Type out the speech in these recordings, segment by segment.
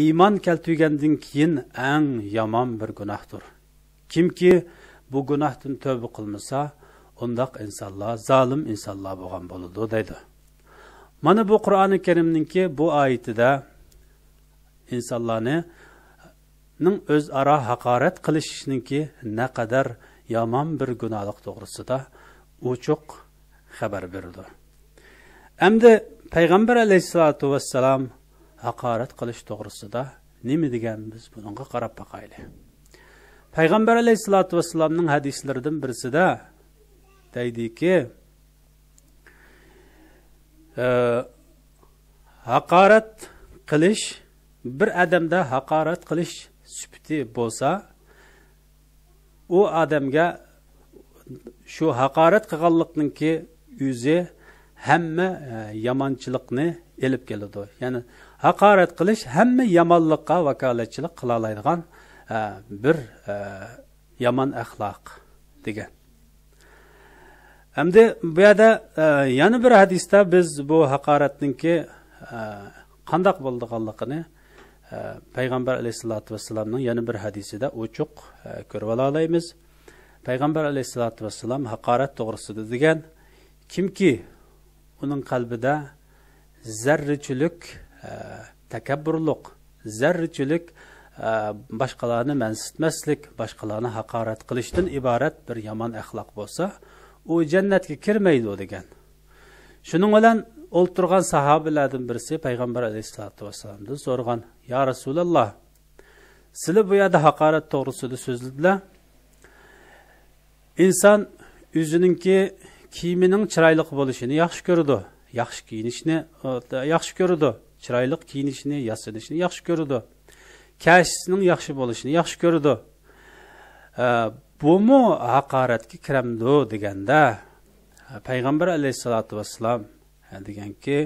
iymon keltirgandan keyin eng yomon bir gunohdir. Kimki bu gunohdan tövbe qilmasa, undaq insonlar zolim insonlar bo'lgan bo'ladi deydi. Mana bu Qur'oni Karimninki bu oyatida insonlarni o'zaro haqorat qilishninki naqadar yomon bir gunohlik to'g'risida ochiq xabar berdi. Endi Payg'ambar alayhisolatu vassalam haqorat qilish to'g'risida nima degan biz bunga qarab boqaylik. Payg'ambar alayhisolatu vassalamning hadislaridan birisida deydiki, haqorat qilish bir odamda haqorat qilish sifati bo'lsa, u odamga shu haqorat qilganlikninki o'zi hamma yomonchilikni elib keladi. Ya'ni haqorat qilish hamma yomonlikqa vakolatchilik qila oladigan bir yomon axloq degan. Endi bu yerda yana bir hadisda biz bu haqoratninki qandoq bo'lganligini Payg'ambar alayhisolatu vassalamning yana bir hadisida ochiq ko'rib olamiz. Payg'ambar alayhisolatu vassalam haqorat to'g'risida degan, kimki uning qalbida zarrichilik, takabburlik, zarrichilik, boshqalarni mansitmaslik, boshqalarni haqorat qilishdan iborat bir yomon axloq bo'lsa, u jannatga kirmaydi degan. Shuning bilan o'ltirgan sahobalardan birisi Payg'ambar alayhisolatu vassalamdan so'ragan, "Ya Rasululloh, sizlar bu yerda haqorat to'g'risida so'zladilar. Inson o'zininki kiyimining chiroyli bo'lishini yaxshi ko'radi, yaxshi kiyinishni yaxshi ko'radi, chiroyli kiyinishni, yasanishni yaxshi ko'radi, kashisining yaxshi bo'lishini yaxshi ko'radi. Bu haqoratga kiramdi deganda, Payg'ambar alayhisolatu vassalam deganki,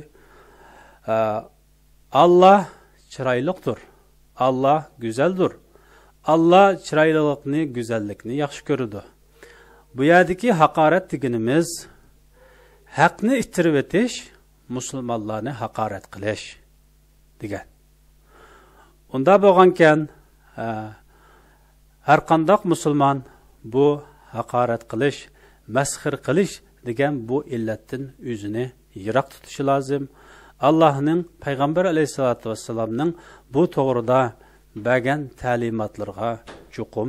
Allah chiroylidir, Allah go'zaldir, Allah chiroylilikni, go'zallikni yaxshi ko'radi. Bu yerdagi haqorat deganimiz haqni ittirib etish, musulmonlarni haqorat qilish degan. Unda bo'lgankan, har qanday musulmon bu haqorat qilish, masxir qilish degan bu illatdan o'zini yiroq tutishi lozim. Allohning Payg'ambar alayhisolatu vassalamning bu to'g'rida bergan ta'limotlarga chuqum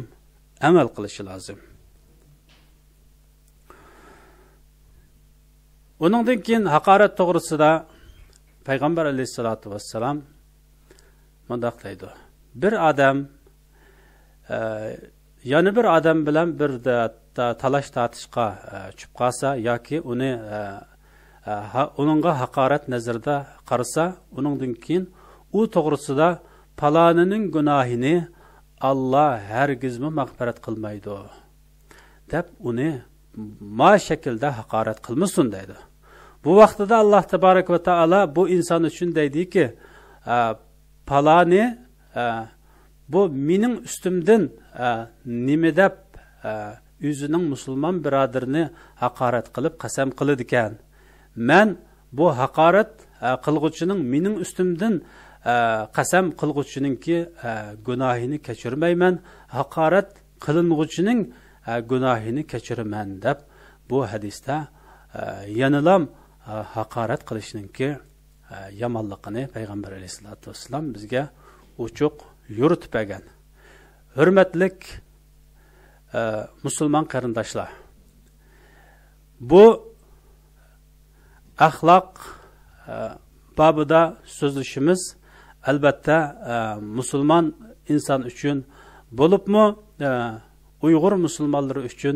amal qilishi lozim. Uningdan keyin haqorat to'g'risida Payg'ambar alayhisolatu vassalam mundaq deydi: bir odam yana bir odam bilan bir talash tortishga tushib qolsa yoki uningga haqorat nazarda qarasa, uningdan keyin u to'g'risida palonining gunohini Alloh hargizmi mag'firat qilmaydi deb uni ma shaklda haqorat qilmasin deydi. Bu vaqtida Alloh tabarak va taolo bu inson uchun deydiki, paloni bu mening ustimdan nima deb o'zining musulmon birodarini haqorat qilib qasam qiladi ekan. Men bu haqorat qilg'uchining mening ustimdan qasam qilg'uchininki gunohini kechirmayman, haqorat qiling'uchining gunohini kechiraman deb bu hadisda yanilam haqorat qilishninki yomonligini Payg'ambar alayhisolatu vassalam bizga ochiq yuritib bergan. Hurmatlik musulmon qarindoshlar, bu axloq babida so'zlashimiz albatta musulmon inson uchun bo'libmi Uyg'ur musulmonlari uchun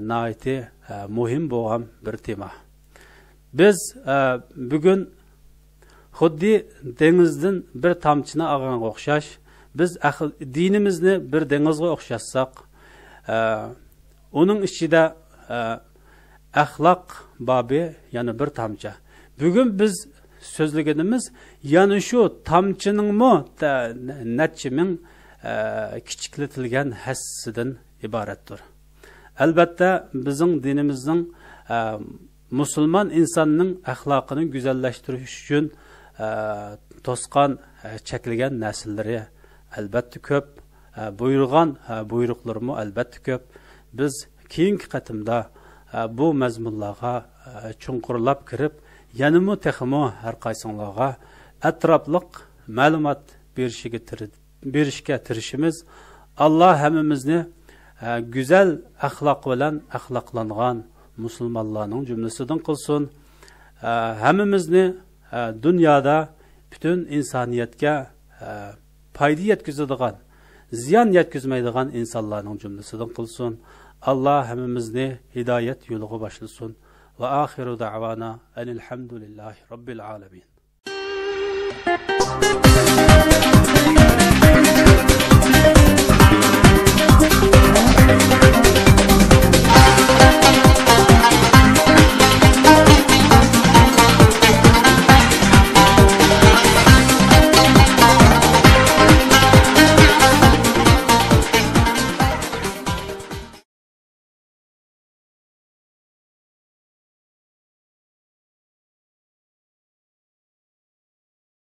nihoyatda muhim bo'lgan bir tema. Biz bugun xuddi dengizdan bir tomchini olganga o'xshash, biz dinimizni bir dengizga o'xshatsak, uning ichida axloq bobi yana bir tomchi. Bugun biz so'zlaganimiz yana shu tomchiningmi necha ming kichiklatilgan hassidan iboratdir. Albatta bizning dinimizning musulmon insonning axloqini go'zallashtirish uchun to'sqan cheklagan narsалары albatta ko'p, buyurgan buyruqlarımı albatta ko'p. Biz keyingi qatimda bu mazmunlarga chunqurlab kirib, yanımı texmo har qaysinglarga atrofliq ma'lumot berishga tirishimiz. Allah hammamizni güzel axloq bilan axloqlangan musulmonlarning jumlasidan qilsin. Hammamizni dunyoda bütün insoniyatga foyda yetkazadigan, ziyon yetkazmaydigan insonlarning jumlasidan qilsin. Allah hammamizni hidoyat yo'liga boshlasin. Va axiru da'vana alhamdulillahi robbil alamin.